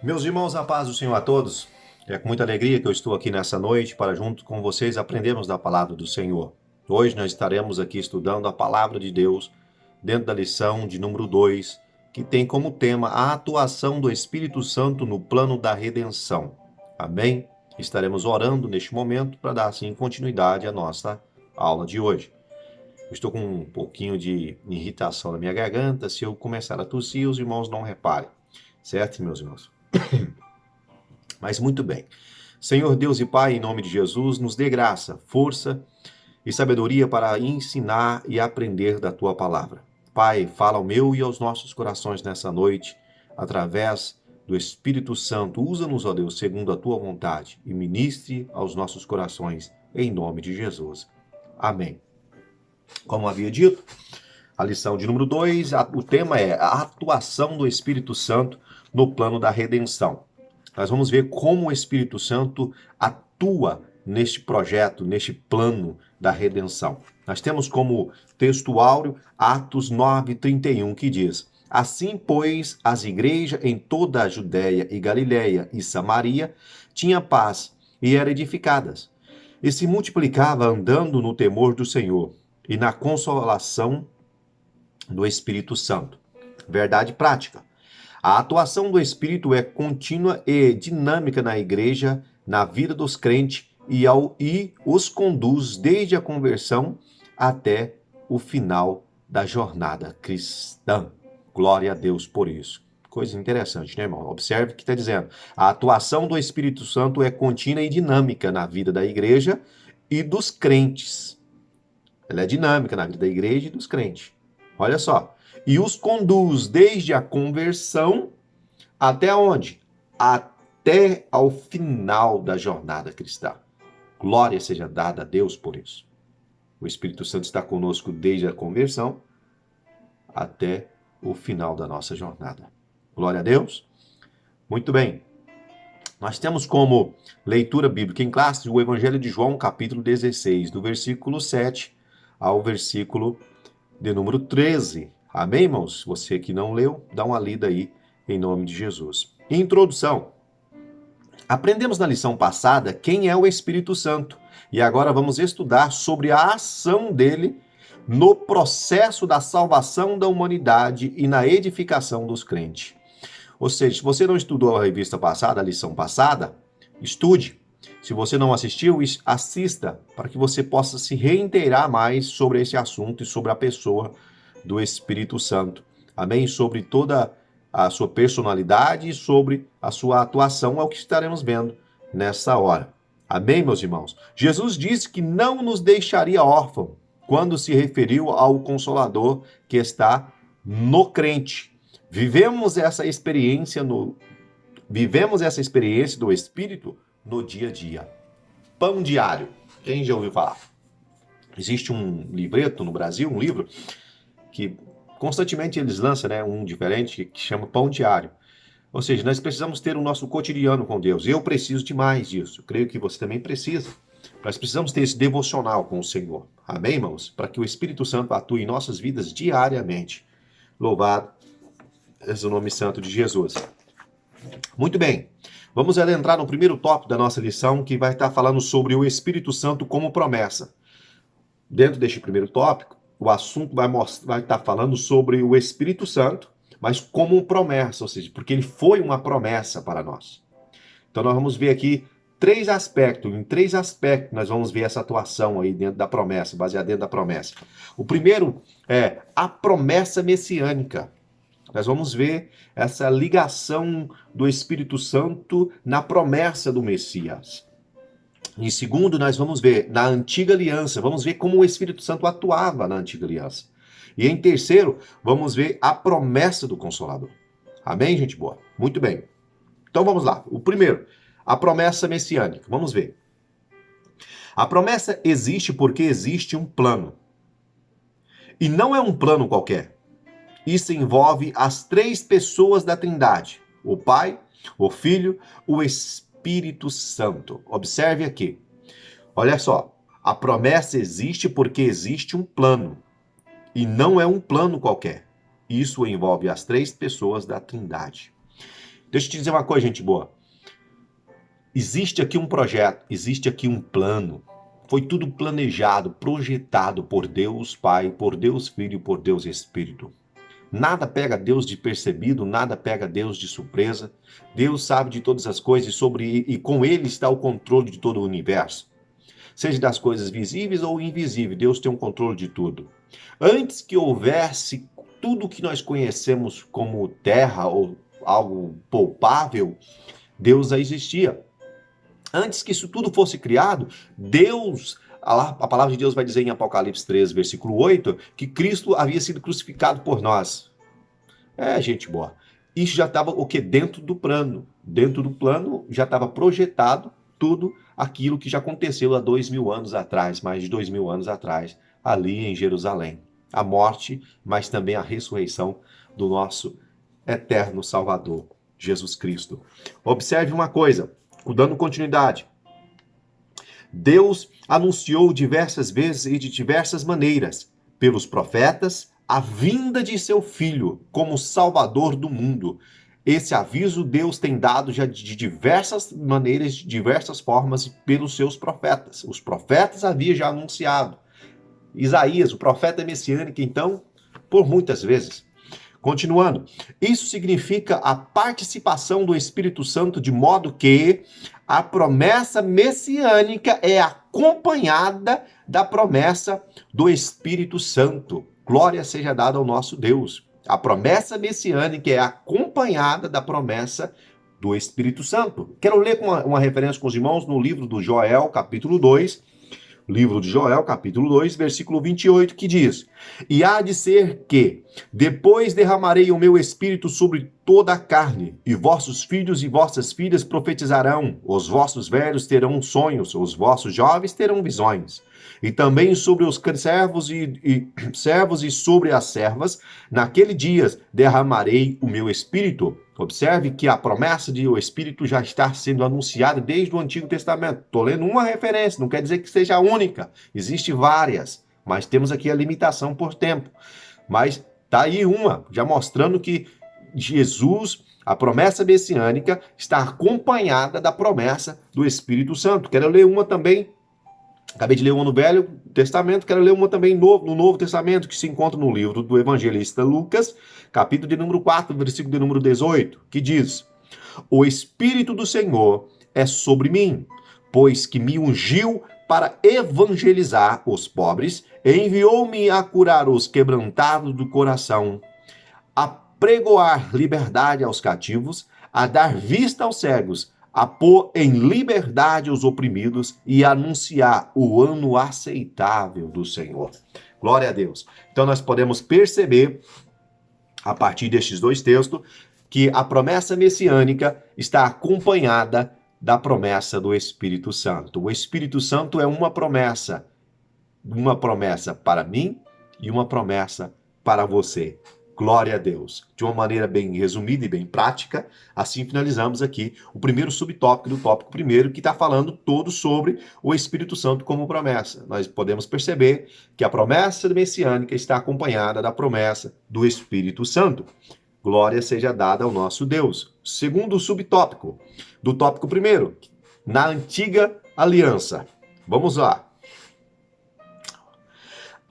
Meus irmãos, a paz do Senhor a todos. É com muita alegria que eu estou aqui nessa noite para, junto com vocês, aprendermos da palavra do Senhor. Hoje nós estaremos aqui estudando a palavra de Deus dentro da lição de número 2, que tem como tema a atuação do Espírito Santo no plano da redenção. Amém? Estaremos orando neste momento para dar assim continuidade à nossa aula de hoje. Eu estou com um pouquinho de irritação na minha garganta. Se eu começar a tossir, os irmãos não reparem. Certo, meus irmãos? Mas muito bem. Senhor Deus e Pai, em nome de Jesus, nos dê graça, força e sabedoria para ensinar e aprender da Tua palavra. Pai, fala ao meu e aos nossos corações nessa noite, através do Espírito Santo. Usa-nos, ó Deus, segundo a Tua vontade e ministre aos nossos corações, em nome de Jesus. Amém. Como havia dito, a lição de número 2, o tema é a atuação do Espírito Santo no plano da redenção. Nós vamos ver como o Espírito Santo atua neste projeto, neste plano da redenção. Nós temos como texto áureo Atos 9:31, que diz: Assim, pois, as igrejas em toda a Judéia e Galiléia e Samaria tinham paz e eram edificadas, e se multiplicava andando no temor do Senhor e na consolação do Espírito Santo. Verdade prática. A atuação do Espírito é contínua e dinâmica na igreja, na vida dos crentes e os conduz desde a conversão até o final da jornada cristã. Glória a Deus por isso. Coisa interessante, né, irmão? Observe o que está dizendo. A atuação do Espírito Santo é contínua e dinâmica na vida da igreja e dos crentes. Ela é dinâmica na vida da igreja e dos crentes. Olha só. E os conduz desde a conversão até onde? Até ao final da jornada cristã. Glória seja dada a Deus por isso. O Espírito Santo está conosco desde a conversão até o final da nossa jornada. Glória a Deus. Muito bem. Nós temos como leitura bíblica em classe o Evangelho de João, capítulo 16, do versículo 7 ao versículo de número 13. Amém, irmãos? Você que não leu, dá uma lida aí em nome de Jesus. Introdução. Aprendemos na lição passada quem é o Espírito Santo e agora vamos estudar sobre a ação dele no processo da salvação da humanidade e na edificação dos crentes. Ou seja, se você não estudou a revista passada, a lição passada, estude. Se você não assistiu, assista para que você possa se reinteirar mais sobre esse assunto e sobre a pessoa do Espírito Santo. Amém? Sobre toda a sua personalidade e sobre a sua atuação, é o que estaremos vendo nessa hora. Amém, meus irmãos? Jesus disse que não nos deixaria órfãos quando se referiu ao Consolador que está no crente. Vivemos essa experiência do Espírito no dia a dia. Pão diário. Quem já ouviu falar? Existe um livreto no Brasil, um livro, que constantemente eles lançam, né, um diferente que chama Pão Diário. Ou seja, nós precisamos ter o nosso cotidiano com Deus. Eu preciso de mais disso. Eu creio que você também precisa. Nós precisamos ter esse devocional com o Senhor. Amém, irmãos? Para que o Espírito Santo atue em nossas vidas diariamente. Louvado seja o nome santo de Jesus. Muito bem. Vamos adentrar no primeiro tópico da nossa lição, que vai estar falando sobre o Espírito Santo como promessa. Dentro deste primeiro tópico, o assunto vai estar falando sobre o Espírito Santo, mas como promessa, ou seja, porque ele foi uma promessa para nós. Então nós vamos ver aqui em três aspectos nós vamos ver essa atuação aí dentro da promessa, baseada dentro da promessa. O primeiro é a promessa messiânica. Nós vamos ver essa ligação do Espírito Santo na promessa do Messias. Em segundo, nós vamos ver na antiga aliança, vamos ver como o Espírito Santo atuava na antiga aliança. E em terceiro, vamos ver a promessa do Consolador. Amém, gente boa? Muito bem. Então vamos lá. O primeiro, a promessa messiânica. Vamos ver. A promessa existe porque existe um plano. E não é um plano qualquer. Isso envolve as três pessoas da Trindade: o Pai, o Filho, o Espírito Santo. Observe aqui. Olha só, a promessa existe porque existe um plano. E não é um plano qualquer. Isso envolve as três pessoas da Trindade. Deixa eu te dizer uma coisa, gente boa. Existe aqui um projeto, existe aqui um plano. Foi tudo planejado, projetado por Deus Pai, por Deus Filho e por Deus Espírito. Nada pega Deus de percebido, nada pega Deus de surpresa. Deus sabe de todas as coisas e com Ele está o controle de todo o universo. Seja das coisas visíveis ou invisíveis, Deus tem um controle de tudo. Antes que houvesse tudo que nós conhecemos como terra ou algo palpável, Deus já existia. Antes que isso tudo fosse criado, Deus, a palavra de Deus vai dizer em Apocalipse 3, versículo 8, que Cristo havia sido crucificado por nós. Gente boa. Isso já estava o quê? Dentro do plano. Dentro do plano já estava projetado tudo aquilo que já aconteceu há 2000 anos atrás, mais de 2000 anos atrás, ali em Jerusalém. A morte, mas também a ressurreição do nosso eterno Salvador, Jesus Cristo. Observe uma coisa, dando continuidade. Deus anunciou diversas vezes e de diversas maneiras, pelos profetas, a vinda de seu Filho como Salvador do mundo. Esse aviso Deus tem dado já de diversas maneiras, de diversas formas, pelos seus profetas. Os profetas haviam já anunciado. Isaías, o profeta messiânico, então, por muitas vezes. Continuando, isso significa a participação do Espírito Santo, de modo que a promessa messiânica é acompanhada da promessa do Espírito Santo. Glória seja dada ao nosso Deus. A promessa messiânica é acompanhada da promessa do Espírito Santo. Quero ler uma referência com os irmãos no livro do Joel, capítulo 2, livro de Joel, capítulo 2, versículo 28, que diz: E há de ser que, depois derramarei o meu espírito sobre toda a carne, e vossos filhos e vossas filhas profetizarão, os vossos velhos terão sonhos, os vossos jovens terão visões. E também sobre os servos servos e sobre as servas, naquele dia derramarei o meu espírito. Observe que a promessa de o Espírito já está sendo anunciada desde o Antigo Testamento. Estou lendo uma referência, não quer dizer que seja a única. Existem várias, mas temos aqui a limitação por tempo. Mas está aí uma, já mostrando que Jesus, a promessa messiânica, está acompanhada da promessa do Espírito Santo. Quero ler uma também. Acabei de ler uma no Velho Testamento, quero ler uma também no Novo Testamento, que se encontra no livro do evangelista Lucas, capítulo de número 4, versículo de número 18, que diz: O Espírito do Senhor é sobre mim, pois que me ungiu para evangelizar os pobres, e enviou-me a curar os quebrantados do coração, a pregoar liberdade aos cativos, a dar vista aos cegos, a pôr em liberdade os oprimidos e anunciar o ano aceitável do Senhor. Glória a Deus. Então nós podemos perceber, a partir destes dois textos, que a promessa messiânica está acompanhada da promessa do Espírito Santo. O Espírito Santo é uma promessa para mim e uma promessa para você. Glória a Deus. De uma maneira bem resumida e bem prática, assim finalizamos aqui o primeiro subtópico do tópico primeiro, que está falando todo sobre o Espírito Santo como promessa. Nós podemos perceber que a promessa messiânica está acompanhada da promessa do Espírito Santo. Glória seja dada ao nosso Deus. Segundo subtópico do tópico primeiro, na antiga aliança. Vamos lá.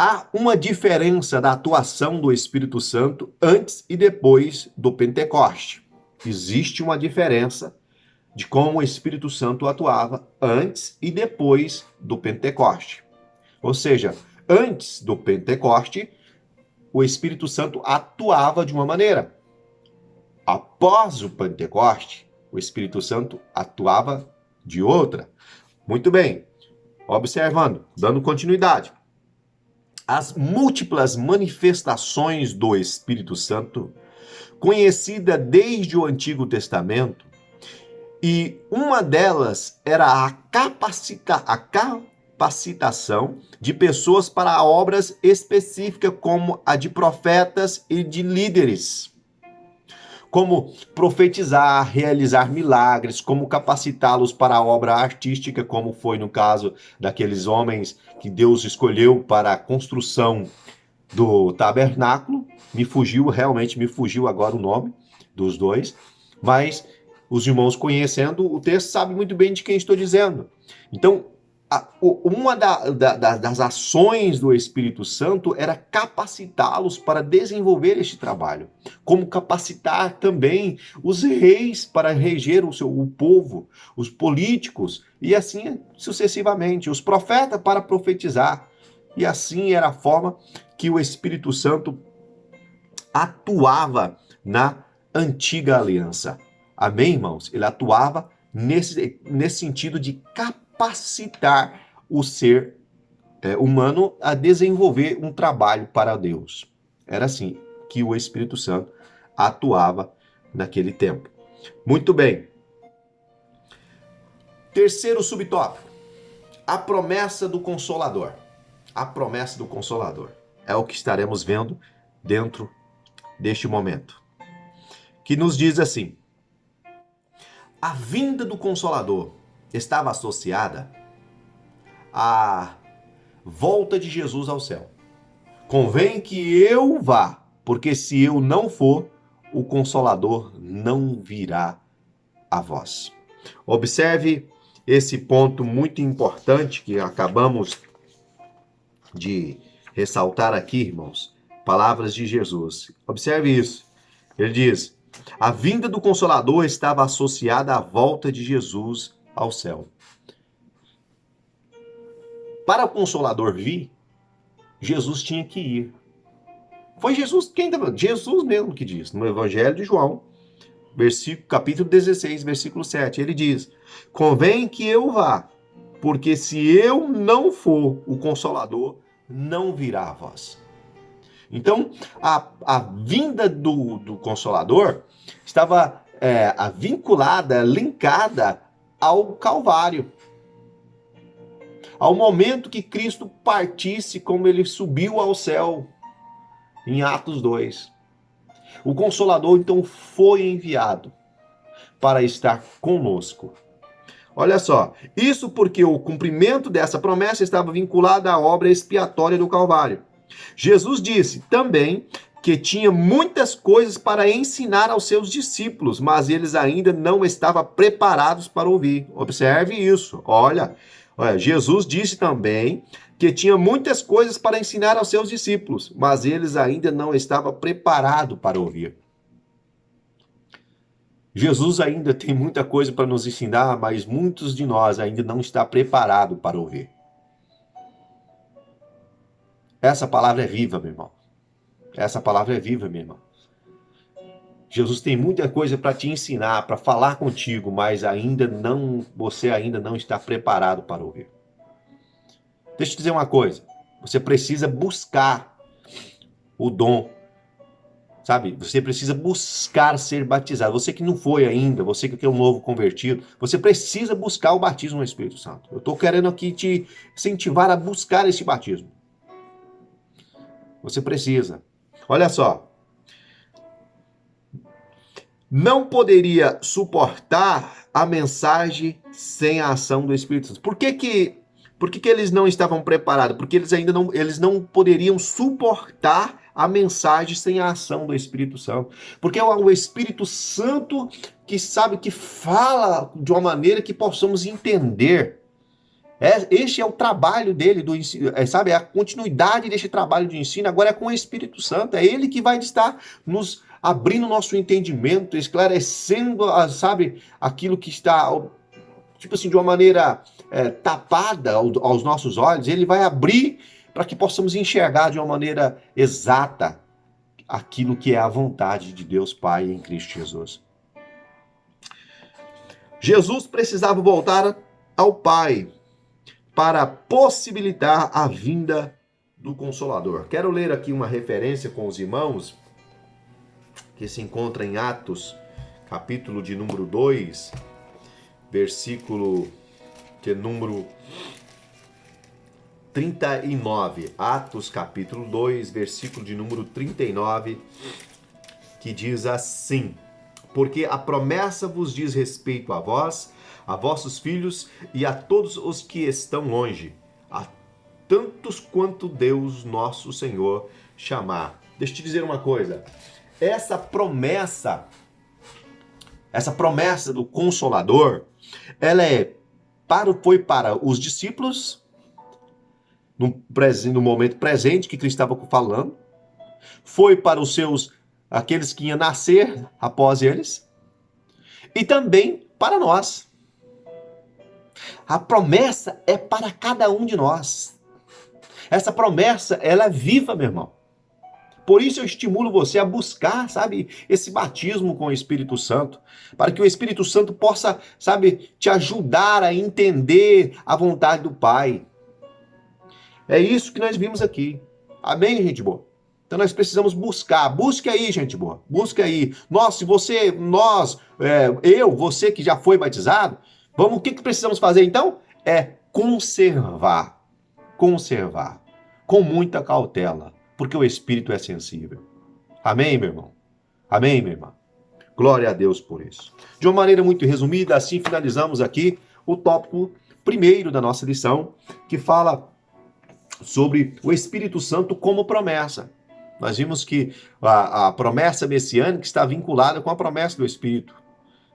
Há uma diferença da atuação do Espírito Santo antes e depois do Pentecoste. Existe uma diferença de como o Espírito Santo atuava antes e depois do Pentecoste. Ou seja, antes do Pentecoste, o Espírito Santo atuava de uma maneira. Após o Pentecoste, o Espírito Santo atuava de outra. Muito bem. Observando, dando continuidade. As múltiplas manifestações do Espírito Santo, conhecida desde o Antigo Testamento, e uma delas era a capacitação de pessoas para obras específicas, como a de profetas e de líderes, como profetizar, realizar milagres, como capacitá-los para a obra artística, como foi no caso daqueles homens que Deus escolheu para a construção do tabernáculo. Realmente me fugiu agora o nome dos dois, Mas os irmãos conhecendo o texto sabem muito bem de quem estou dizendo. Então, uma das ações do Espírito Santo era capacitá-los para desenvolver este trabalho, como capacitar também os reis para reger o povo, os políticos, e assim sucessivamente, os profetas para profetizar. E assim era a forma que o Espírito Santo atuava na antiga aliança. Amém, irmãos? Ele atuava nesse sentido de capacitar o ser humano a desenvolver um trabalho para Deus. Era assim que o Espírito Santo atuava naquele tempo. Muito bem. Terceiro subtópico. A promessa do Consolador. A promessa do Consolador. É o que estaremos vendo dentro deste momento. Que nos diz assim: a vinda do Consolador estava associada à volta de Jesus ao céu. Convém que eu vá, porque se eu não for, o Consolador não virá a vós. Observe esse ponto muito importante que acabamos de ressaltar aqui, irmãos. Palavras de Jesus. Observe isso. Ele diz: a vinda do Consolador estava associada à volta de Jesus ao céu. Para o Consolador vir, Jesus tinha que ir. Foi Jesus quem estava? Jesus mesmo que diz, no Evangelho de João, capítulo 16, versículo 7. Ele diz: convém que eu vá, porque se eu não for, o Consolador não virá a vós. Então, a vinda do Consolador estava vinculada, linkada ao Calvário. Ao momento que Cristo partisse, como ele subiu ao céu, em Atos 2. O Consolador, então, foi enviado para estar conosco. Olha só, isso porque o cumprimento dessa promessa estava vinculado à obra expiatória do Calvário. Jesus disse também que tinha muitas coisas para ensinar aos seus discípulos, mas eles ainda não estavam preparados para ouvir. Observe isso. Olha, Jesus disse também que tinha muitas coisas para ensinar aos seus discípulos, mas eles ainda não estavam preparados para ouvir. Jesus ainda tem muita coisa para nos ensinar, mas muitos de nós ainda não estão preparados para ouvir. Essa palavra é viva, meu irmão. Essa palavra é viva, meu irmão. Jesus tem muita coisa para te ensinar, para falar contigo, mas você ainda não está preparado para ouvir. Deixa eu te dizer uma coisa. Você precisa buscar o dom, sabe? Você precisa buscar ser batizado. Você que não foi ainda, você que é um novo convertido, você precisa buscar o batismo no Espírito Santo. Eu estou querendo aqui te incentivar a buscar esse batismo. Você precisa. Olha só. Não poderia suportar a mensagem sem a ação do Espírito Santo. Por que eles não estavam preparados? Porque eles não poderiam suportar a mensagem sem a ação do Espírito Santo. Porque é o Espírito Santo que sabe, que fala de uma maneira que possamos entender. Este é o trabalho dele, do ensino, sabe? É a continuidade deste trabalho de ensino, agora é com o Espírito Santo. É ele que vai estar nos abrindo nosso entendimento, esclarecendo, sabe, aquilo que está, tipo assim, de uma maneira tapada aos nossos olhos. Ele vai abrir para que possamos enxergar de uma maneira exata aquilo que é a vontade de Deus Pai em Cristo Jesus. Jesus precisava voltar ao Pai para possibilitar a vinda do Consolador. Quero ler aqui uma referência com os irmãos, que se encontra em Atos, capítulo de número 2, versículo de número 39. Atos, capítulo 2, versículo de número 39, que diz assim: porque a promessa vos diz respeito a vós, a vossos filhos e a todos os que estão longe, a tantos quanto Deus nosso Senhor chamar. Deixa eu te dizer uma coisa. Essa promessa essa promessa do Consolador, ela foi para os discípulos, no momento presente que Cristo estava falando, foi para aqueles que iam nascer após eles, e também para nós. A promessa é para cada um de nós. Essa promessa, ela é viva, meu irmão. Por isso eu estimulo você a buscar, sabe, esse batismo com o Espírito Santo, para que o Espírito Santo possa, sabe, te ajudar a entender a vontade do Pai. É isso que nós vimos aqui. Amém, gente boa? Então nós precisamos buscar. Busque aí, gente boa. Busque aí. Você que já foi batizado, o que precisamos fazer então? É conservar. Conservar. Com muita cautela. Porque o Espírito é sensível. Amém, meu irmão? Amém, minha irmã? Glória a Deus por isso. De uma maneira muito resumida, assim finalizamos aqui o tópico primeiro da nossa lição, que fala sobre o Espírito Santo como promessa. Nós vimos que a promessa messiânica está vinculada com a promessa do Espírito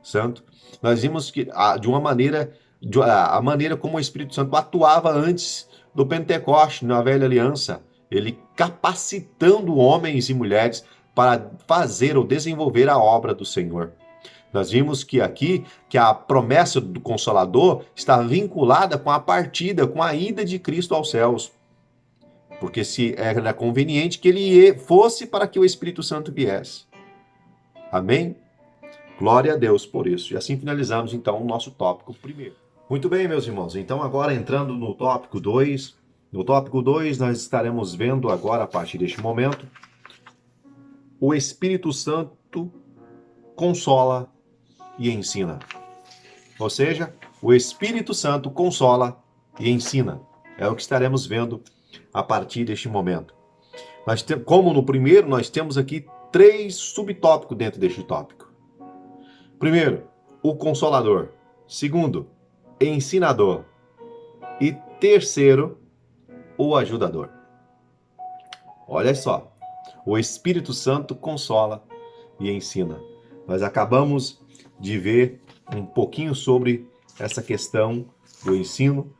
Santo. Nós vimos que a maneira como o Espírito Santo atuava antes do Pentecoste, na velha aliança, ele capacitando homens e mulheres para fazer ou desenvolver a obra do Senhor. Nós vimos que a promessa do Consolador está vinculada com a partida, com a ida de Cristo aos céus. Porque se era conveniente que ele fosse para que o Espírito Santo viesse. Amém? Glória a Deus por isso. E assim finalizamos então o nosso tópico primeiro. Muito bem, meus irmãos. Então agora entrando no tópico 2. No tópico 2 nós estaremos vendo agora, a partir deste momento, o Espírito Santo consola e ensina. Ou seja, o Espírito Santo consola e ensina. É o que estaremos vendo a partir deste momento. Como no primeiro, nós temos aqui 3 subtópicos dentro deste tópico. Primeiro, o Consolador. Segundo, ensinador. E terceiro, o ajudador. Olha só, o Espírito Santo consola e ensina. Nós acabamos de ver um pouquinho sobre essa questão do ensino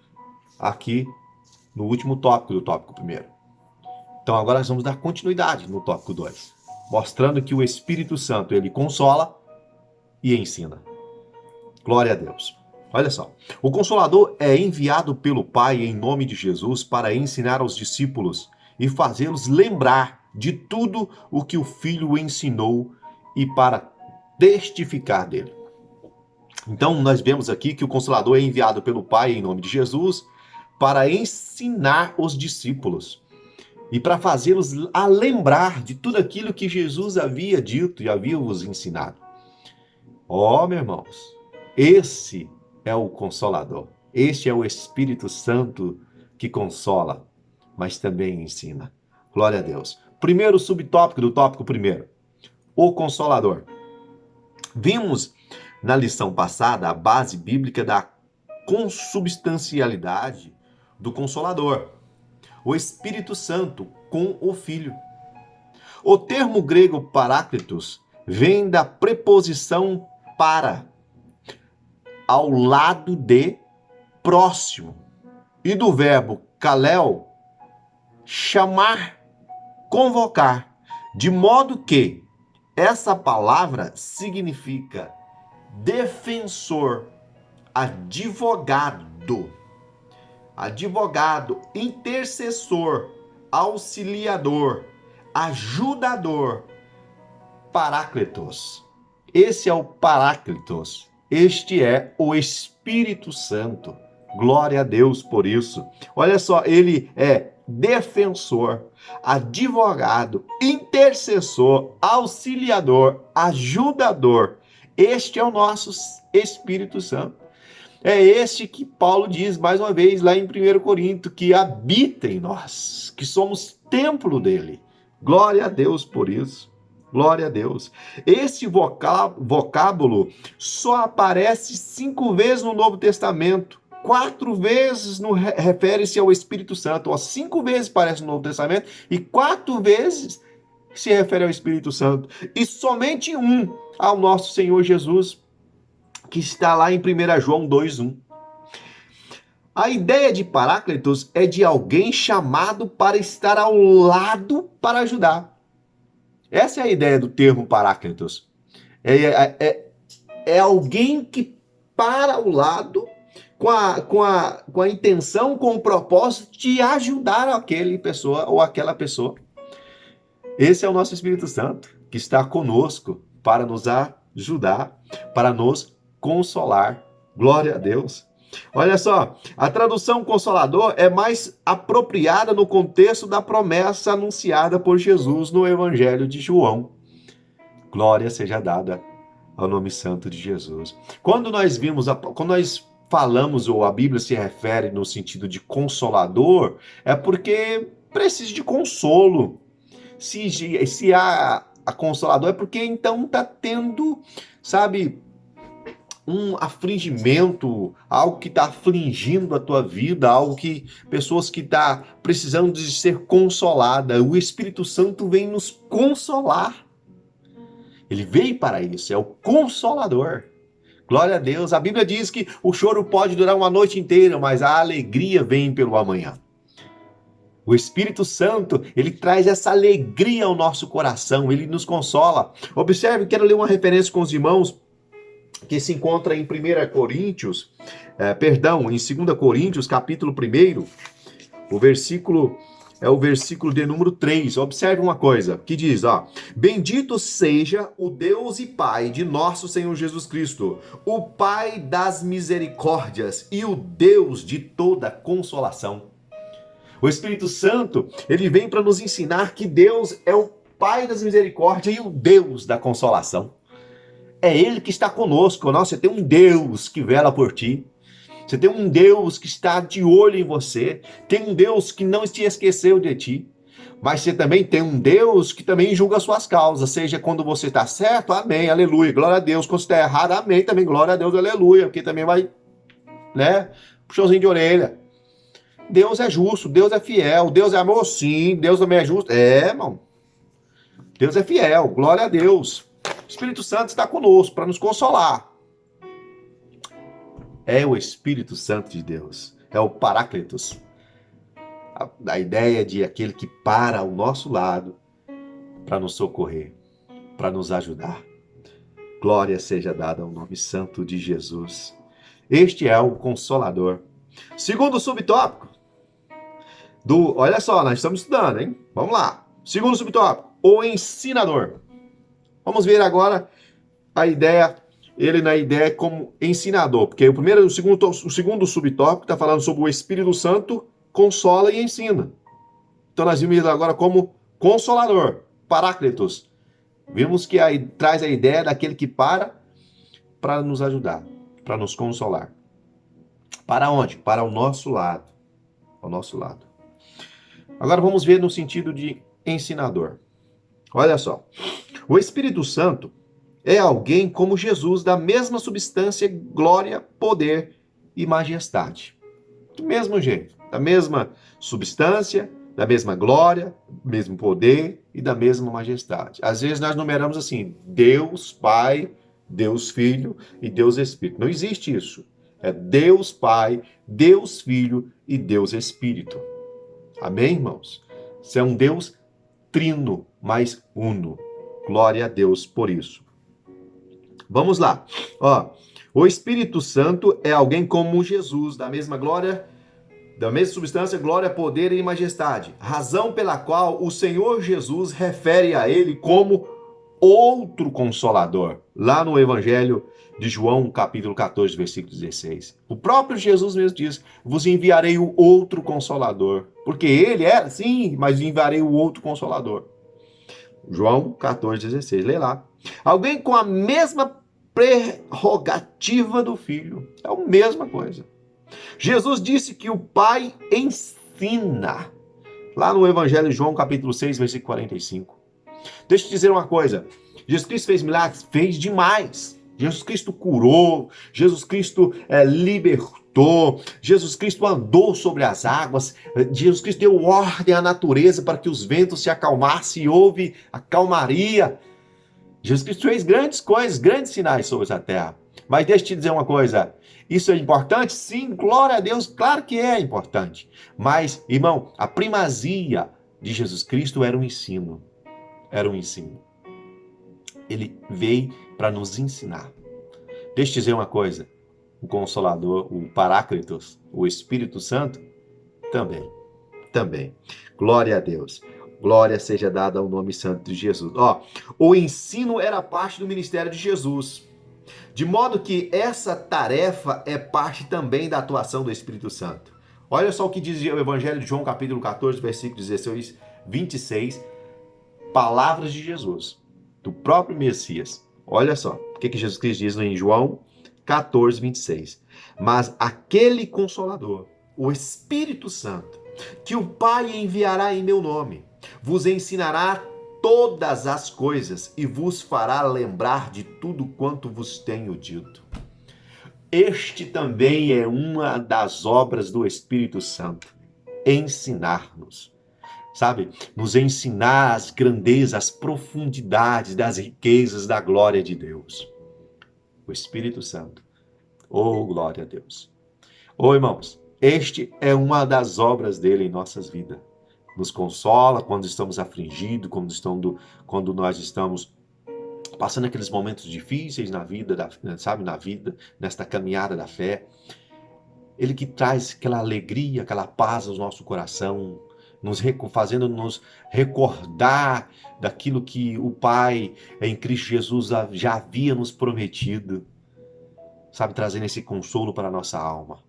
aqui no último tópico do tópico primeiro. Então agora nós vamos dar continuidade no tópico 2, mostrando que o Espírito Santo, ele consola e ensina. Glória a Deus. Olha só, o Consolador é enviado pelo Pai em nome de Jesus para ensinar aos discípulos e fazê-los lembrar de tudo o que o Filho ensinou e para testificar dele. Então nós vemos aqui que o Consolador é enviado pelo Pai em nome de Jesus para ensinar os discípulos e para fazê-los a lembrar de tudo aquilo que Jesus havia dito e havia os ensinado. Meus irmãos, esse é o Consolador. Este é o Espírito Santo que consola, mas também ensina. Glória a Deus. Primeiro subtópico do tópico primeiro, o Consolador. Vimos na lição passada a base bíblica da consubstancialidade do Consolador, o Espírito Santo com o Filho. O termo grego paráclitos vem da preposição para, ao lado de, próximo, e do verbo kaleo, chamar, convocar, de modo que essa palavra significa defensor, advogado, intercessor, auxiliador, ajudador, paráclitos. Esse é o Paráclitos. Este é o Espírito Santo. Glória a Deus por isso. Olha só, ele é defensor, advogado, intercessor, auxiliador, ajudador. Este é o nosso Espírito Santo. É este que Paulo diz mais uma vez lá em 1 Corinto, que habita em nós, que somos templo dele. Glória a Deus por isso. Glória a Deus. Esse vocábulo só aparece 5 vezes no Novo Testamento. 4 vezes refere-se ao Espírito Santo. 5 vezes aparece no Novo Testamento e 4 vezes se refere ao Espírito Santo. E somente um ao nosso Senhor Jesus. que está lá em 1 João 2:1. A ideia de Paráclitos é de alguém chamado para estar ao lado para ajudar. Essa é a ideia do termo Paráclitos. É alguém que para ao lado com a intenção, com o propósito de ajudar aquele pessoa ou aquela pessoa. Esse é o nosso Espírito Santo, que está conosco para nos ajudar, para nos consolar. Glória a Deus. Olha só, a tradução consolador é mais apropriada no contexto da promessa anunciada por Jesus no Evangelho de João. Glória seja dada ao nome santo de Jesus. Quando nós falamos ou a Bíblia se refere no sentido de consolador, é porque precisa de consolo. Se há a consolador, é porque então está tendo, sabe, um afligimento, algo que está afligindo a tua vida, pessoas que estão precisando de ser consolada. O Espírito Santo vem nos consolar. Ele veio para isso, é o Consolador. Glória a Deus. A Bíblia diz que o choro pode durar uma noite inteira, mas a alegria vem pelo amanhã. O Espírito Santo, ele traz essa alegria ao nosso coração, ele nos consola. Observe, quero ler uma referência com os irmãos que se encontra em 2 Coríntios, capítulo 1, o versículo de número 3. Observe uma coisa, que diz, bendito seja o Deus e Pai de nosso Senhor Jesus Cristo, o Pai das misericórdias e o Deus de toda consolação. O Espírito Santo, ele vem para nos ensinar que Deus é o Pai das misericórdias e o Deus da consolação. É Ele que está conosco. Você tem um Deus que vela por ti. Você tem um Deus que está de olho em você. Tem um Deus que não te esqueceu de ti. Mas você também tem um Deus que também julga as suas causas. Seja quando você está certo, amém, aleluia, glória a Deus. Quando você está errado, amém, também, glória a Deus, aleluia. Porque também vai, puxãozinho de orelha. Deus é justo, Deus é fiel, Deus é amor, sim, Deus também é justo. Irmão. Deus é fiel, glória a Deus. O Espírito Santo está conosco para nos consolar. É o Espírito Santo de Deus, é o Paráclitos. A ideia de aquele que para ao nosso lado para nos socorrer, para nos ajudar. Glória seja dada ao nome santo de Jesus. Este é o Consolador. Segundo subtópico, olha só, nós estamos estudando, hein? Vamos lá. Segundo subtópico, o ensinador. Vamos ver agora ele na ideia como ensinador, porque o segundo subtópico está falando sobre o Espírito Santo, consola e ensina. Então nós vimos ele agora como consolador, Paráclitos. Vimos que aí traz a ideia daquele que para nos ajudar, para nos consolar. Para onde? Para o nosso lado. Ao nosso lado. Agora vamos ver no sentido de ensinador. Olha só. O Espírito Santo é alguém como Jesus, da mesma substância, glória, poder e majestade. Do mesmo jeito. Da mesma substância, da mesma glória, mesmo poder e da mesma majestade. Às vezes nós numeramos assim, Deus Pai, Deus Filho e Deus Espírito. Não existe isso. É Deus Pai, Deus Filho e Deus Espírito. Amém, irmãos? Você é um Deus trino, mas uno. Glória a Deus por isso. Vamos lá. O Espírito Santo é alguém como Jesus, da mesma glória, da mesma substância, glória, poder e majestade. Razão pela qual o Senhor Jesus refere a ele como outro consolador. Lá no Evangelho de João, capítulo 14, versículo 16. O próprio Jesus mesmo diz, vos enviarei o outro consolador. Porque ele era, sim, mas enviarei o outro consolador. João 14, 16. Lê lá. Alguém com a mesma prerrogativa do Filho. É a mesma coisa. Jesus disse que o Pai ensina. Lá no Evangelho de João, capítulo 6, versículo 45. Deixa eu te dizer uma coisa. Jesus Cristo fez milagres? Fez demais. Jesus Cristo curou, Jesus Cristo libertou, Jesus Cristo andou sobre as águas, Jesus Cristo deu ordem à natureza para que os ventos se acalmassem e houve a calmaria. Jesus Cristo fez grandes coisas, grandes sinais sobre essa terra. Mas deixa eu te dizer uma coisa, isso é importante? Sim, glória a Deus, claro que é importante. Mas, irmão, a primazia de Jesus Cristo era um ensino. Era um ensino. Ele veio para nos ensinar. Deixa eu te dizer uma coisa, o Consolador, o Paráclitos, o Espírito Santo, também. Também. Glória a Deus. Glória seja dada ao nome santo de Jesus. O ensino era parte do ministério de Jesus. De modo que essa tarefa é parte também da atuação do Espírito Santo. Olha só o que diz o Evangelho de João, capítulo 14, versículo 16, 26. Palavras de Jesus, do próprio Messias. Olha só, o que Jesus Cristo diz em João 14, 26. Mas aquele Consolador, o Espírito Santo, que o Pai enviará em meu nome, vos ensinará todas as coisas e vos fará lembrar de tudo quanto vos tenho dito. Este também é uma das obras do Espírito Santo, ensinar-nos. Sabe? Nos ensinar as grandezas, as profundidades das riquezas da glória de Deus. O Espírito Santo. Oh, glória a Deus. Oh, irmãos, este é uma das obras dele em nossas vidas. Nos consola quando estamos afligidos, quando nós estamos passando aqueles momentos difíceis na vida, sabe, na vida, nesta caminhada da fé. Ele que traz aquela alegria, aquela paz ao nosso coração, fazendo-nos recordar daquilo que o Pai em Cristo Jesus já havia nos prometido, sabe, trazendo esse consolo para a nossa alma.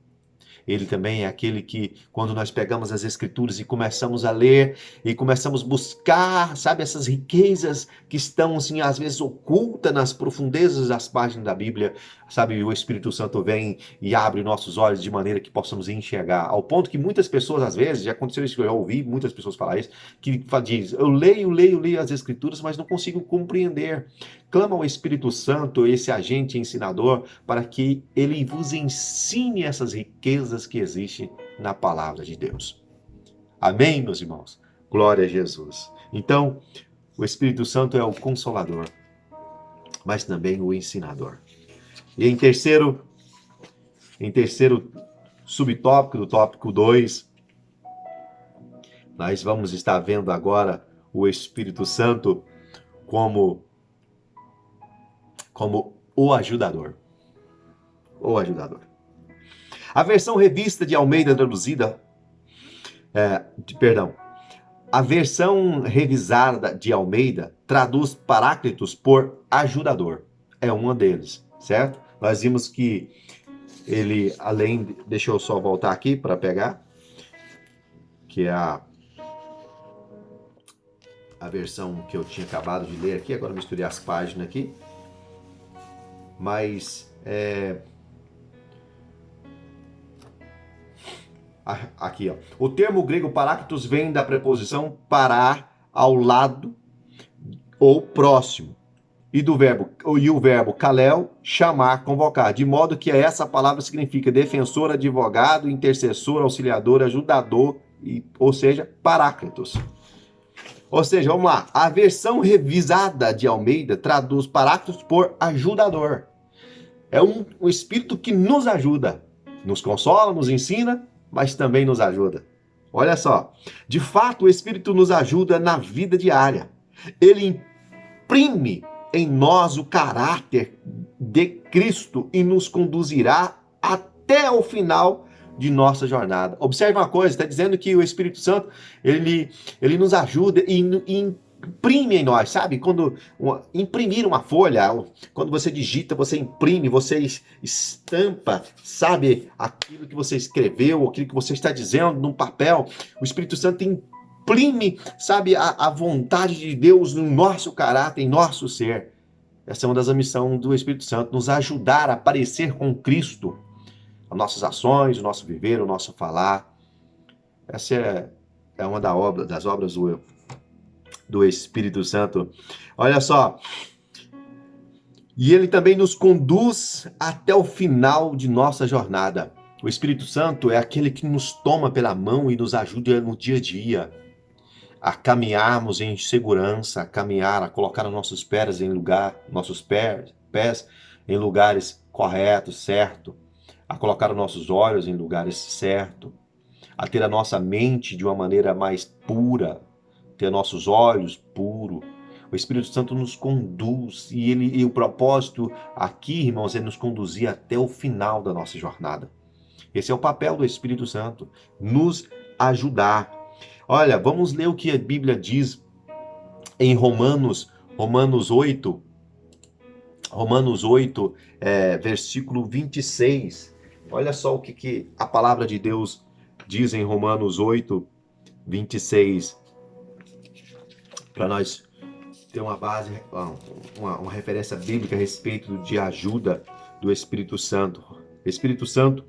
Ele também é aquele que, quando nós pegamos as Escrituras e começamos a ler e começamos a buscar, sabe, essas riquezas que estão, assim, às vezes ocultas nas profundezas das páginas da Bíblia, sabe, o Espírito Santo vem e abre nossos olhos de maneira que possamos enxergar. Ao ponto que muitas pessoas, às vezes, já aconteceu isso, eu já ouvi muitas pessoas falar isso, que dizem, eu leio as Escrituras, mas não consigo compreender. Clama ao Espírito Santo, esse agente ensinador, para que ele vos ensine essas riquezas que existem na palavra de Deus. Amém, meus irmãos? Glória a Jesus. Então, o Espírito Santo é o Consolador, mas também o ensinador. E em terceiro subtópico, do tópico 2, nós vamos estar vendo agora o Espírito Santo como o ajudador. O ajudador. A versão revista de Almeida traduzida, a versão revisada de Almeida traduz Paráclitos por ajudador. É uma deles, certo? Nós vimos que ele, deixa eu só voltar aqui para pegar, que é a versão que eu tinha acabado de ler aqui, agora misturei as páginas aqui. Mas aqui, ó. O termo grego paráclitos vem da preposição parar, ao lado ou próximo. E o verbo kalel, chamar, convocar. De modo que essa palavra significa defensor, advogado, intercessor, auxiliador, ajudador, ou seja, paráclitos. Ou seja, vamos lá, a versão revisada de Almeida traduz Paráclitos por ajudador. É um espírito que nos ajuda, nos consola, nos ensina, mas também nos ajuda. Olha só, de fato o Espírito nos ajuda na vida diária. Ele imprime em nós o caráter de Cristo e nos conduzirá até o final de nossa jornada. Observe uma coisa, está dizendo que o Espírito Santo, ele nos ajuda e imprime em nós, sabe? Imprimir uma folha, quando você digita, você imprime, você estampa, sabe? Aquilo que você escreveu, aquilo que você está dizendo num papel. O Espírito Santo imprime, sabe, a vontade de Deus no nosso caráter, em nosso ser. Essa é uma das missões do Espírito Santo, nos ajudar a parecer com Cristo. As nossas ações, o nosso viver, o nosso falar. Essa é uma das obras do Espírito Santo. Olha só. E ele também nos conduz até o final de nossa jornada. O Espírito Santo é aquele que nos toma pela mão e nos ajuda no dia a dia a caminharmos em segurança, a colocar os nossos pés em lugar, nossos pés em lugares corretos, certo, a colocar os nossos olhos em lugares certos, a ter a nossa mente de uma maneira mais pura, ter nossos olhos puros. O Espírito Santo nos conduz e o propósito aqui, irmãos, é nos conduzir até o final da nossa jornada. Esse é o papel do Espírito Santo, nos ajudar. Olha, vamos ler o que a Bíblia diz em Romanos 8, versículo 26. Olha só o que a palavra de Deus diz em Romanos 8, 26, para nós ter uma base, uma referência bíblica a respeito de ajuda do Espírito Santo. O Espírito Santo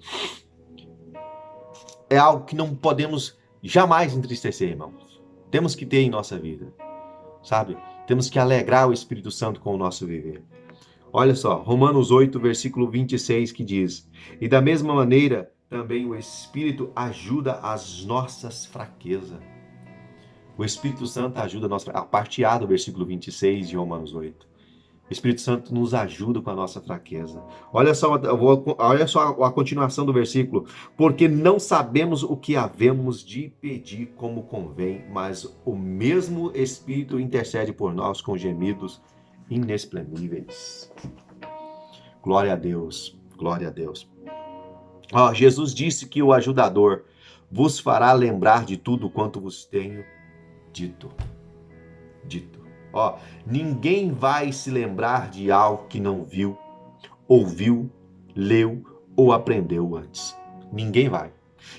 é algo que não podemos jamais entristecer, irmãos. Temos que ter em nossa vida, sabe? Temos que alegrar o Espírito Santo com o nosso viver. Olha só, Romanos 8, versículo 26, que diz: E da mesma maneira, também o Espírito ajuda as nossas fraquezas. O Espírito Santo ajuda a parte A do versículo 26 de Romanos 8. O Espírito Santo nos ajuda com a nossa fraqueza. Olha só a continuação do versículo. Porque não sabemos o que havemos de pedir como convém, mas o mesmo Espírito intercede por nós com gemidos inexprimíveis. Glória a Deus, glória a Deus. Jesus disse que o ajudador vos fará lembrar de tudo quanto vos tenho dito. Ninguém vai se lembrar de algo que não viu, ouviu, leu ou aprendeu antes. Ninguém vai.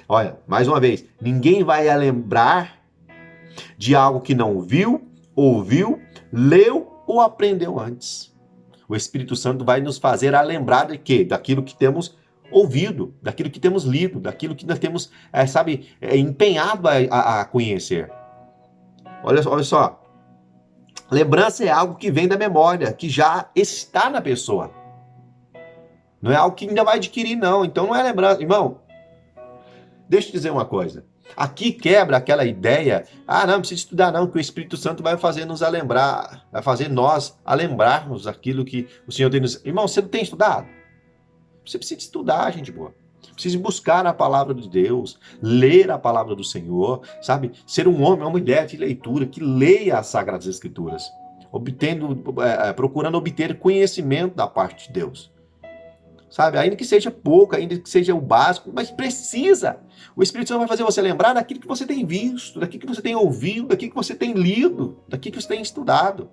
Olha, mais uma vez, ninguém vai lembrar de algo que não viu, ouviu, leu ou aprendeu antes. O Espírito Santo vai nos fazer a lembrar de quê? Daquilo que temos ouvido, daquilo que temos lido, daquilo que nós temos, empenhado a conhecer. Olha só. Lembrança é algo que vem da memória, que já está na pessoa. Não é algo que ainda vai adquirir, não. Então não é lembrança. Irmão, deixa eu dizer uma coisa. Aqui quebra aquela ideia, não precisa estudar não, que o Espírito Santo vai fazer nos a lembrar, vai fazer nós a lembrarmos aquilo que o Senhor tem nos... Irmão, você não tem estudado? Você precisa estudar, gente boa. Precisa buscar a palavra de Deus, ler a palavra do Senhor, sabe? Ser um homem, uma mulher de leitura, que leia as Sagradas Escrituras, procurando obter conhecimento da parte de Deus. Sabe? Ainda que seja pouco, ainda que seja o básico, mas precisa. O Espírito Santo vai fazer você lembrar daquilo que você tem visto, daquilo que você tem ouvido, daquilo que você tem lido, daquilo que você tem estudado.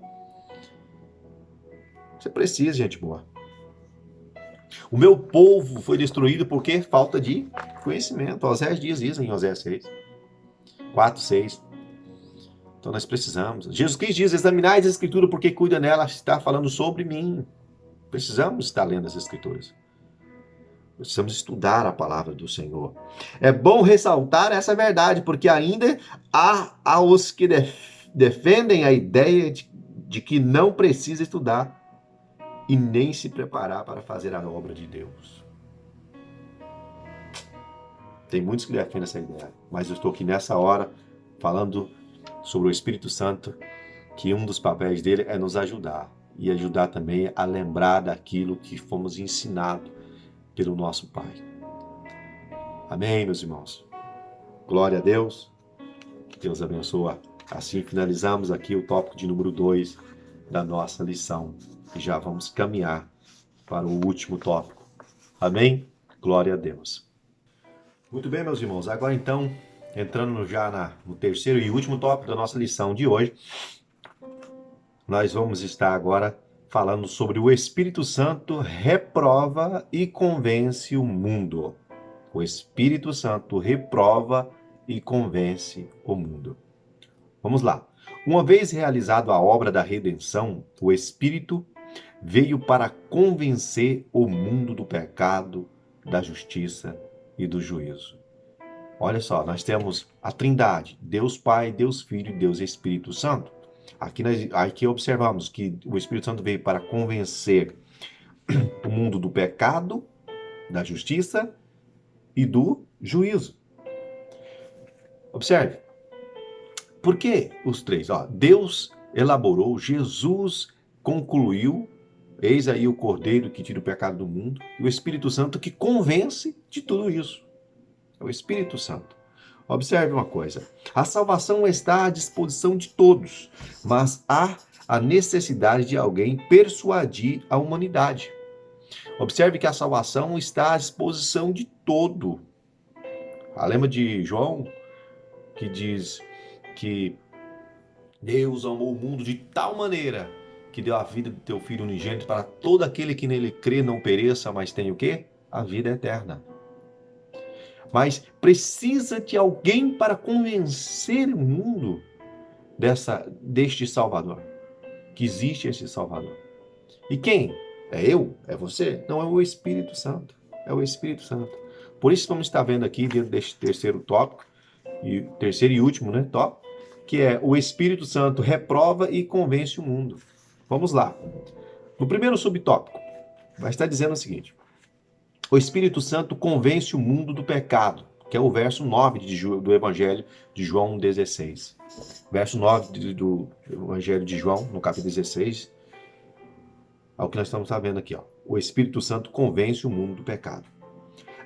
Você precisa, gente boa. O meu povo foi destruído porque falta de conhecimento. Osés diz isso em Osés 6. 4, 6. Então nós precisamos. Jesus Cristo diz, examinai as Escrituras porque cuida nela, está falando sobre mim. Precisamos estar lendo as Escrituras. Precisamos estudar a palavra do Senhor. É bom ressaltar essa verdade, porque ainda há os que defendem a ideia de que não precisa estudar e nem se preparar para fazer a obra de Deus. Tem muitos que defendem essa ideia, mas eu estou aqui nessa hora falando sobre o Espírito Santo, que um dos papéis dele é nos ajudar e ajudar também a lembrar daquilo que fomos ensinados pelo nosso Pai. Amém, meus irmãos? Glória a Deus. Deus abençoe. Assim finalizamos aqui o tópico de número 2 da nossa lição. E já vamos caminhar para o último tópico. Amém? Glória a Deus. Muito bem, meus irmãos. Agora então, entrando já no terceiro e último tópico da nossa lição de hoje, nós vamos estar agora falando sobre o Espírito Santo reprova e convence o mundo. O Espírito Santo reprova e convence o mundo. Vamos lá. Uma vez realizada a obra da redenção, o Espírito veio para convencer o mundo do pecado, da justiça e do juízo. Olha só, nós temos a Trindade, Deus Pai, Deus Filho e Deus Espírito Santo. Aqui observamos que o Espírito Santo veio para convencer o mundo do pecado, da justiça e do juízo. Observe. Por que os três? Deus elaborou, Jesus concluiu Eis aí o Cordeiro que tira o pecado do mundo e o Espírito Santo que convence de tudo isso. É o Espírito Santo. Observe uma coisa: a salvação está à disposição de todos, mas há a necessidade de alguém persuadir a humanidade. Observe que a salvação está à disposição de todo. Lembra de João, que diz que Deus amou o mundo de tal maneira que deu a vida do teu Filho unigênito para todo aquele que nele crê não pereça, mas tenha o quê? A vida eterna. Mas precisa de alguém para convencer o mundo deste Salvador, que existe esse Salvador. E quem? É eu? É você? Não, é o Espírito Santo. É o Espírito Santo. Por isso vamos estar vendo aqui dentro deste terceiro tópico, e terceiro e último, né, tópico, que é o Espírito Santo reprova e convence o mundo. Vamos lá. No primeiro subtópico, vai estar dizendo o seguinte: o Espírito Santo convence o mundo do pecado, que é o verso 9 do Evangelho de João 16. Verso 9 do Evangelho de João, no capítulo 16, é o que nós estamos vendo aqui. Ó. O Espírito Santo convence o mundo do pecado.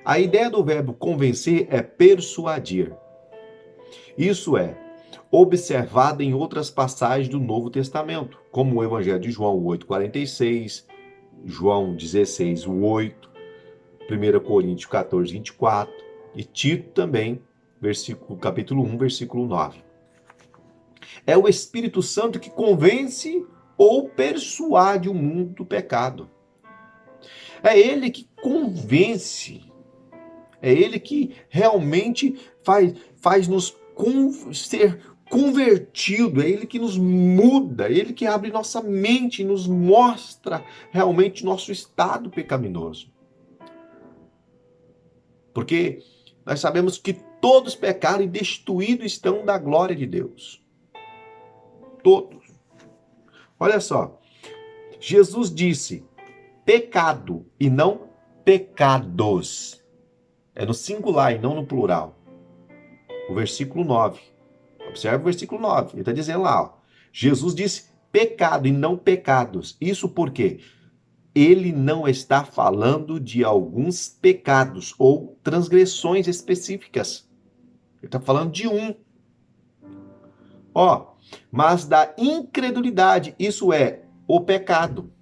A ideia do verbo convencer é persuadir. Isso é observada em outras passagens do Novo Testamento, como o Evangelho de João 8,46, João 16, 8, 1 Coríntios 14, 24 e Tito também, capítulo 1, versículo 9. É o Espírito Santo que convence ou persuade o mundo do pecado. É ele que convence. É ele que realmente faz nos ser convertido. É ele que nos muda. É ele que abre nossa mente e nos mostra realmente nosso estado pecaminoso. Porque nós sabemos que todos pecaram e destituídos estão da glória de Deus. Todos. Olha só. Jesus disse pecado e não pecados. É no singular e não no plural. O versículo 9. Observe o versículo 9. Ele está dizendo lá, ó, Jesus disse pecado e não pecados. Isso porque ele não está falando de alguns pecados ou transgressões específicas. Ele está falando de um. Ó, mas da incredulidade, isso é o pecado.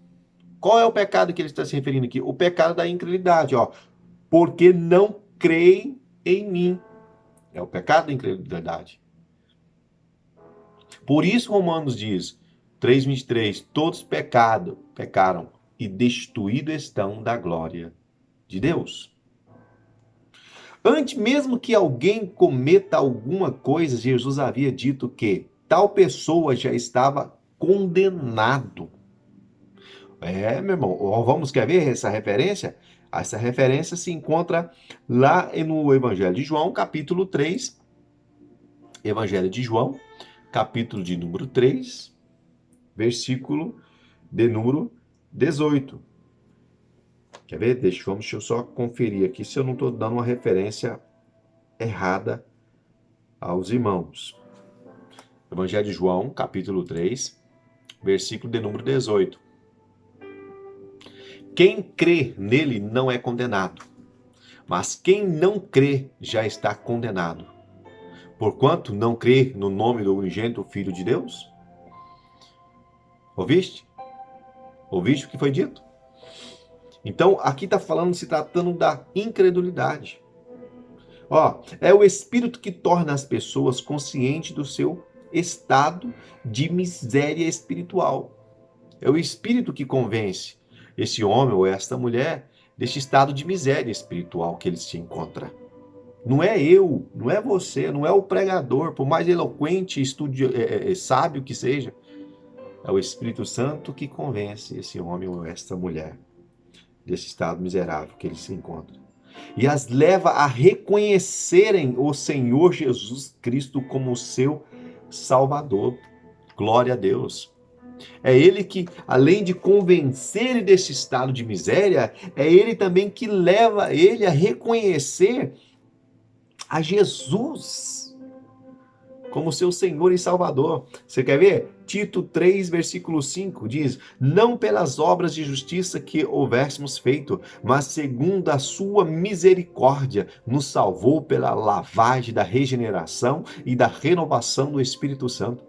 Qual é o pecado que ele está se referindo aqui? O pecado da incredulidade, ó. Porque não creem em mim. É o pecado da incredulidade. Por isso Romanos diz, 3:23, todos pecaram e destituídos estão da glória de Deus. Antes mesmo que alguém cometa alguma coisa, Jesus havia dito que tal pessoa já estava condenado. Meu irmão, vamos quer ver essa referência? Essa referência se encontra lá no Evangelho de João, capítulo 3. Evangelho de João, capítulo de número 3, versículo de número 18. Quer ver? Deixa eu só conferir aqui se eu não estou dando uma referência errada aos irmãos. Evangelho de João, capítulo 3, versículo de número 18. Quem crê nele não é condenado, mas quem não crê já está condenado. Porquanto não crê no nome do unigênito Filho de Deus? Ouviste? Ouviste o que foi dito? Então, aqui está falando, se tratando da incredulidade. Ó, é o Espírito que torna as pessoas conscientes do seu estado de miséria espiritual. É o Espírito que convence esse homem ou esta mulher deste estado de miséria espiritual que ele se encontra. Não é eu, não é você, não é o pregador, por mais eloquente, sábio que seja. É o Espírito Santo que convence esse homem ou esta mulher desse estado miserável que ele se encontra. E as leva a reconhecerem o Senhor Jesus Cristo como seu Salvador. Glória a Deus. É ele que, além de convencer desse estado de miséria, é ele também que leva ele a reconhecer a Jesus como seu Senhor e Salvador. Você quer ver? Tito 3, versículo 5 diz: não pelas obras de justiça que houvéssemos feito, mas segundo a sua misericórdia, nos salvou pela lavagem da regeneração e da renovação do Espírito Santo.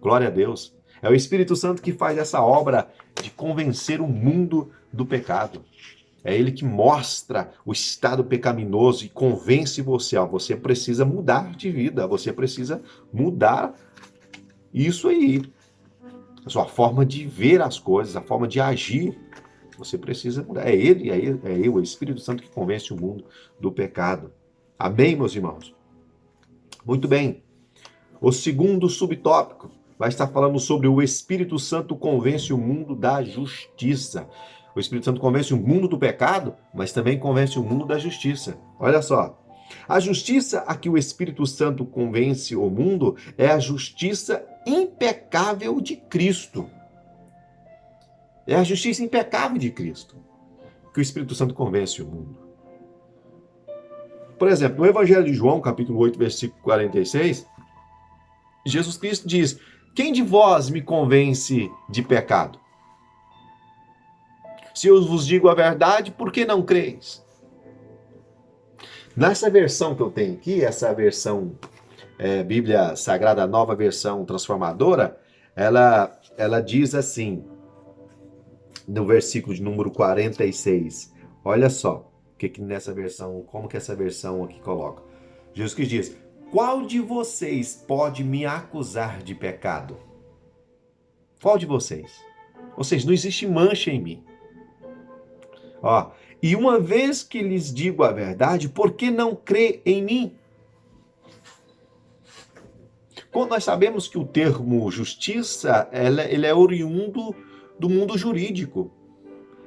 Glória a Deus. É o Espírito Santo que faz essa obra de convencer o mundo do pecado. É ele que mostra o estado pecaminoso e convence você. Ó, você precisa mudar de vida, você precisa mudar isso aí. A sua forma de ver as coisas, a forma de agir. Você precisa mudar. É ele, o Espírito Santo que convence o mundo do pecado. Amém, meus irmãos? Muito bem. O segundo subtópico vai estar falando sobre o Espírito Santo convence o mundo da justiça. O Espírito Santo convence o mundo do pecado, mas também convence o mundo da justiça. Olha só. A justiça a que o Espírito Santo convence o mundo é a justiça impecável de Cristo. É a justiça impecável de Cristo que o Espírito Santo convence o mundo. Por exemplo, no Evangelho de João, capítulo 8, versículo 46, Jesus Cristo diz: quem de vós me convence de pecado? Se eu vos digo a verdade, por que não creis? Nessa versão que eu tenho aqui, essa versão Bíblia Sagrada, nova versão transformadora, ela diz assim, no versículo de número 46. Olha só, nessa versão, como que essa versão aqui coloca. Jesus Cristo diz: qual de vocês pode me acusar de pecado? Qual de vocês? Ou seja, não existe mancha em mim. Ó, e uma vez que lhes digo a verdade, por que não crê em mim? Quando nós sabemos que o termo justiça, ele é oriundo do mundo jurídico.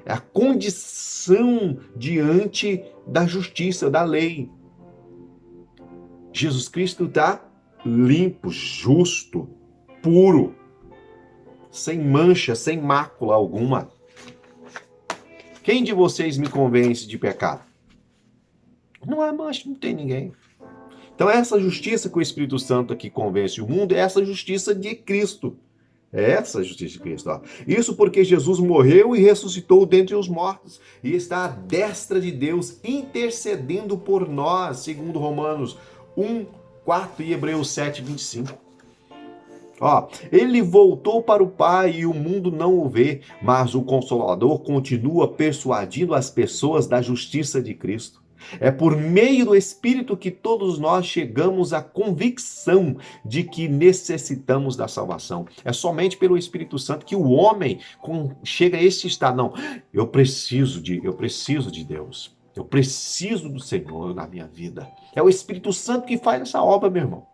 É a condição diante da justiça, da lei. Jesus Cristo está limpo, justo, puro, sem mancha, sem mácula alguma. Quem de vocês me convence de pecado? Não há mancha, não tem ninguém. Então essa justiça que o Espírito Santo aqui convence o mundo é essa justiça de Cristo. É essa a justiça de Cristo. Ó. Isso porque Jesus morreu e ressuscitou dentre os mortos e está à destra de Deus intercedendo por nós, segundo Romanos 1, 4 e Hebreus 7, 25. Ó, ele voltou para o Pai e o mundo não o vê, mas o Consolador continua persuadindo as pessoas da justiça de Cristo. É por meio do Espírito que todos nós chegamos à convicção de que necessitamos da salvação. É somente pelo Espírito Santo que o homem chega a esse estado. Não, eu preciso de Deus. Eu preciso do Senhor na minha vida. É o Espírito Santo que faz essa obra, meu irmão.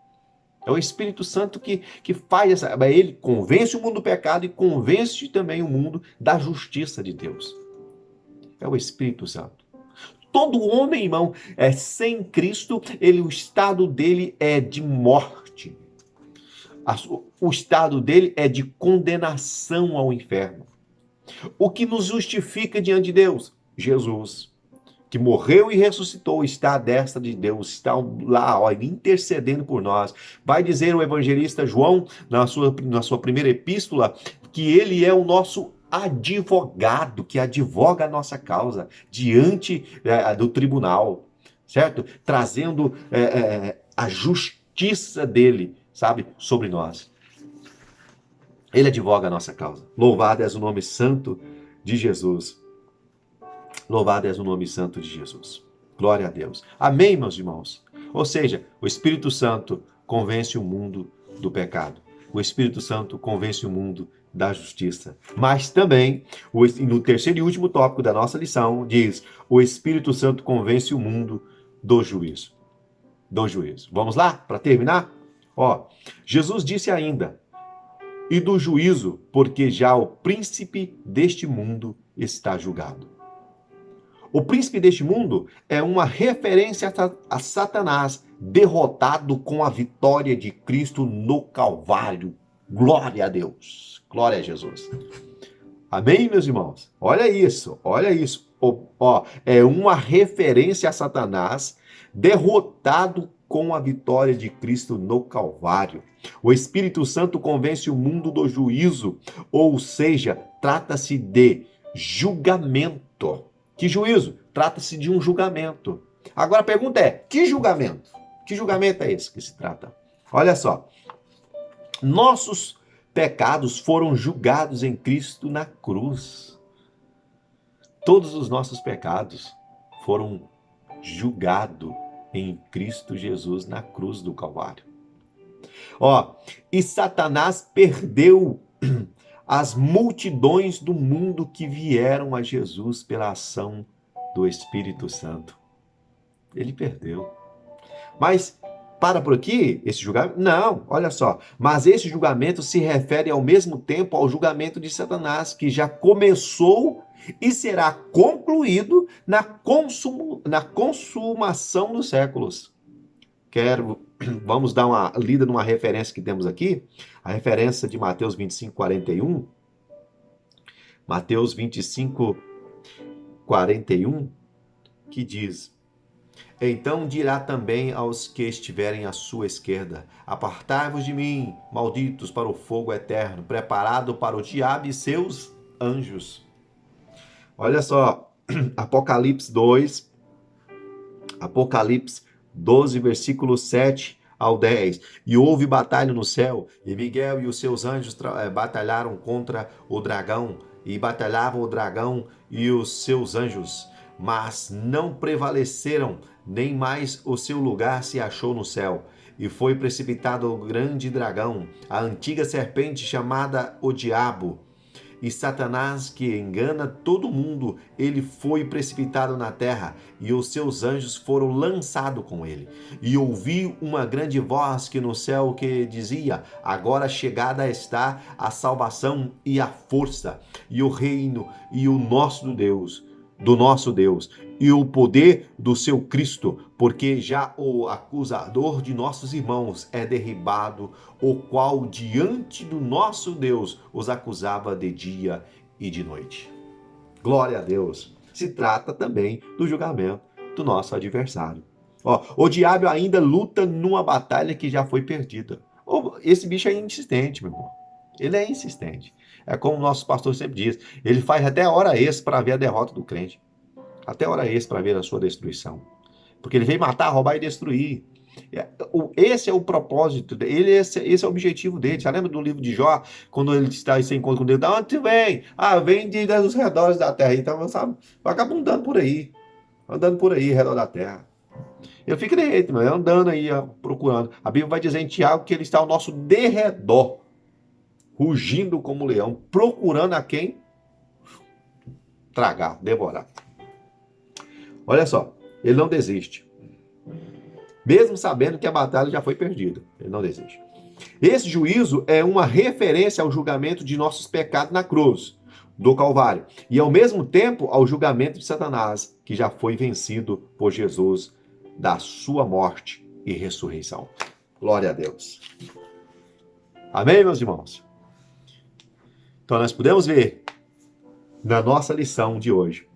É o Espírito Santo que faz essa... Ele convence o mundo do pecado e convence também o mundo da justiça de Deus. É o Espírito Santo. Todo homem, irmão, sem Cristo, o estado dele é de morte. O estado dele é de condenação ao inferno. O que nos justifica diante de Deus? Jesus, que morreu e ressuscitou, está à destra de Deus, está lá, ó, intercedendo por nós. Vai dizer o evangelista João, na sua primeira epístola, que ele é o nosso advogado, que advoga a nossa causa diante do tribunal, certo? Trazendo a justiça dele, sabe, sobre nós. Ele advoga a nossa causa. Louvado és o nome santo de Jesus. Louvado és o nome santo de Jesus. Glória a Deus. Amém, meus irmãos? Ou seja, o Espírito Santo convence o mundo do pecado. O Espírito Santo convence o mundo da justiça. Mas também, no terceiro e último tópico da nossa lição, diz: o Espírito Santo convence o mundo do juízo. Do juízo. Vamos lá, para terminar? Ó, Jesus disse ainda: e do juízo, porque já o príncipe deste mundo está julgado. O príncipe deste mundo é uma referência a Satanás, derrotado com a vitória de Cristo no Calvário. Glória a Deus. Glória a Jesus. Amém, meus irmãos? Olha isso, olha isso. Ó, é uma referência a Satanás, derrotado com a vitória de Cristo no Calvário. O Espírito Santo convence o mundo do juízo, ou seja, trata-se de julgamento. Que juízo? Trata-se de um julgamento. Agora a pergunta é: que julgamento? Que julgamento é esse que se trata? Olha só. Nossos pecados foram julgados em Cristo na cruz. Todos os nossos pecados foram julgados em Cristo Jesus na cruz do Calvário. E Satanás perdeu as multidões do mundo que vieram a Jesus pela ação do Espírito Santo. Ele perdeu. Mas para por aqui esse julgamento? Não, olha só. Mas esse julgamento se refere ao mesmo tempo ao julgamento de Satanás, que já começou e será concluído na consumação dos séculos. Vamos dar uma lida numa referência que temos aqui, a referência de Mateus 25:41. Mateus 25:41, que diz: Então dirá também aos que estiverem à sua esquerda: Apartai-vos de mim, malditos, para o fogo eterno, preparado para o diabo e seus anjos. Olha só, Apocalipse 12, versículo 7 ao 10. E houve batalha no céu, e Miguel e os seus anjos batalharam contra o dragão, e batalhavam o dragão e os seus anjos, mas não prevaleceram, nem mais o seu lugar se achou no céu. E foi precipitado o grande dragão, a antiga serpente chamada o Diabo, e Satanás, que engana todo mundo, ele foi precipitado na terra, e os seus anjos foram lançados com ele. E ouvi uma grande voz que no céu que dizia: Agora chegada está a salvação e a força, e o reino e o nosso Deus, e o poder do seu Cristo, porque já o acusador de nossos irmãos é derribado, o qual diante do nosso Deus os acusava de dia e de noite. Glória a Deus! Se trata também do julgamento do nosso adversário. O diabo ainda luta numa batalha que já foi perdida. Esse bicho é insistente, meu irmão. Ele é insistente. É como o nosso pastor sempre diz, ele faz até hora extra para ver a derrota do crente. Até hora extra para ver a sua destruição. Porque ele veio matar, roubar e destruir. Esse é o propósito dele, esse é o objetivo dele. Você lembra do livro de Jó, quando ele está em seu encontro com Deus? Da onde vem? Vem dos redores da terra. Então, sabe, vagabundando por aí. Andando por aí, ao redor da terra. Ele fica de jeito, andando aí, procurando. A Bíblia vai dizer em Tiago que ele está ao nosso derredor, rugindo como leão, procurando a quem tragar, devorar. Olha só, ele não desiste. Mesmo sabendo que a batalha já foi perdida, ele não desiste. Esse juízo é uma referência ao julgamento de nossos pecados na cruz do Calvário e ao mesmo tempo ao julgamento de Satanás, que já foi vencido por Jesus da sua morte e ressurreição. Glória a Deus. Amém, meus irmãos? Então nós podemos ver na nossa lição de hoje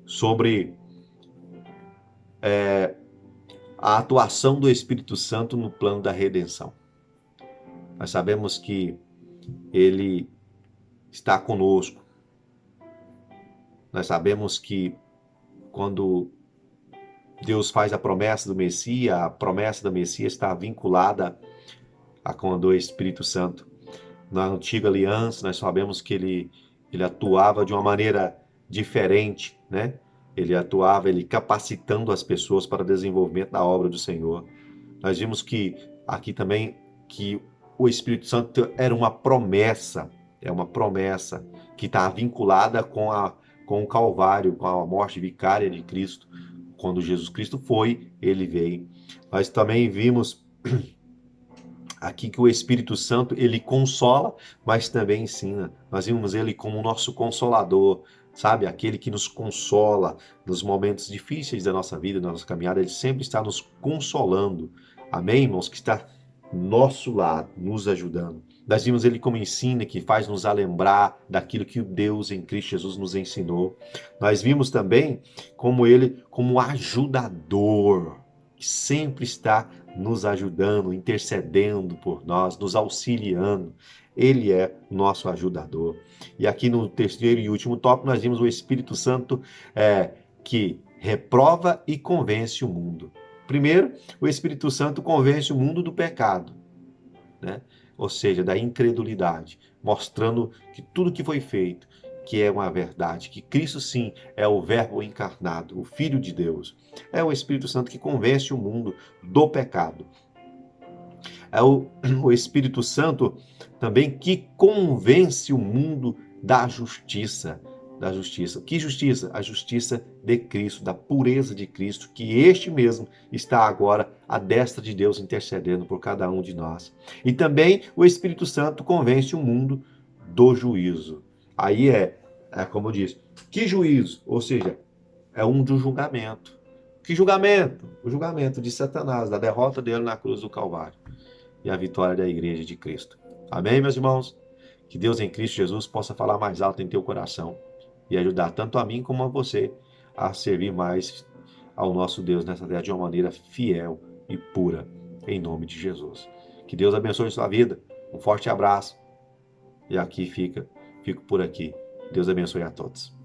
sobre a atuação do Espírito Santo no plano da redenção. Nós sabemos que ele está conosco. Nós sabemos que quando Deus faz a promessa do Messias, a promessa do Messias está vinculada a quando o Espírito Santo. Na antiga aliança, nós sabemos que ele atuava de uma maneira diferente, né? Ele capacitando as pessoas para o desenvolvimento da obra do Senhor. Nós vimos que aqui também que o Espírito Santo era uma promessa, que está vinculada com o Calvário, com a morte vicária de Cristo. Quando Jesus Cristo foi, ele veio. Nós também vimos aqui que o Espírito Santo, ele consola, mas também ensina. Nós vimos ele como o nosso consolador, sabe? Aquele que nos consola nos momentos difíceis da nossa vida, da nossa caminhada. Ele sempre está nos consolando. Amém, irmãos? Que está do nosso lado, nos ajudando. Nós vimos ele como ensina, que faz nos lembrar daquilo que o Deus em Cristo Jesus nos ensinou. Nós vimos também como ele como ajudador. que sempre está nos ajudando, intercedendo por nós, nos auxiliando. Ele é nosso ajudador. E aqui no terceiro e último tópico, nós vimos o Espírito Santo que reprova e convence o mundo. Primeiro, o Espírito Santo convence o mundo do pecado, né? Ou seja, da incredulidade, mostrando que tudo que foi feito, que é uma verdade, que Cristo sim é o Verbo encarnado, o Filho de Deus. É o Espírito Santo que convence o mundo do pecado. É o Espírito Santo também que convence o mundo da justiça. Da justiça. Que justiça? A justiça de Cristo, da pureza de Cristo, que este mesmo está agora à destra de Deus intercedendo por cada um de nós. E também o Espírito Santo convence o mundo do juízo. Aí como eu disse, que juízo? Ou seja, é do julgamento. Que julgamento? O julgamento de Satanás, da derrota dele na cruz do Calvário e a vitória da igreja de Cristo. Amém, meus irmãos? Que Deus em Cristo Jesus possa falar mais alto em teu coração e ajudar tanto a mim como a você a servir mais ao nosso Deus nessa terra de uma maneira fiel e pura, em nome de Jesus. Que Deus abençoe sua vida. Um forte abraço. E aqui fico por aqui. Deus abençoe a todos.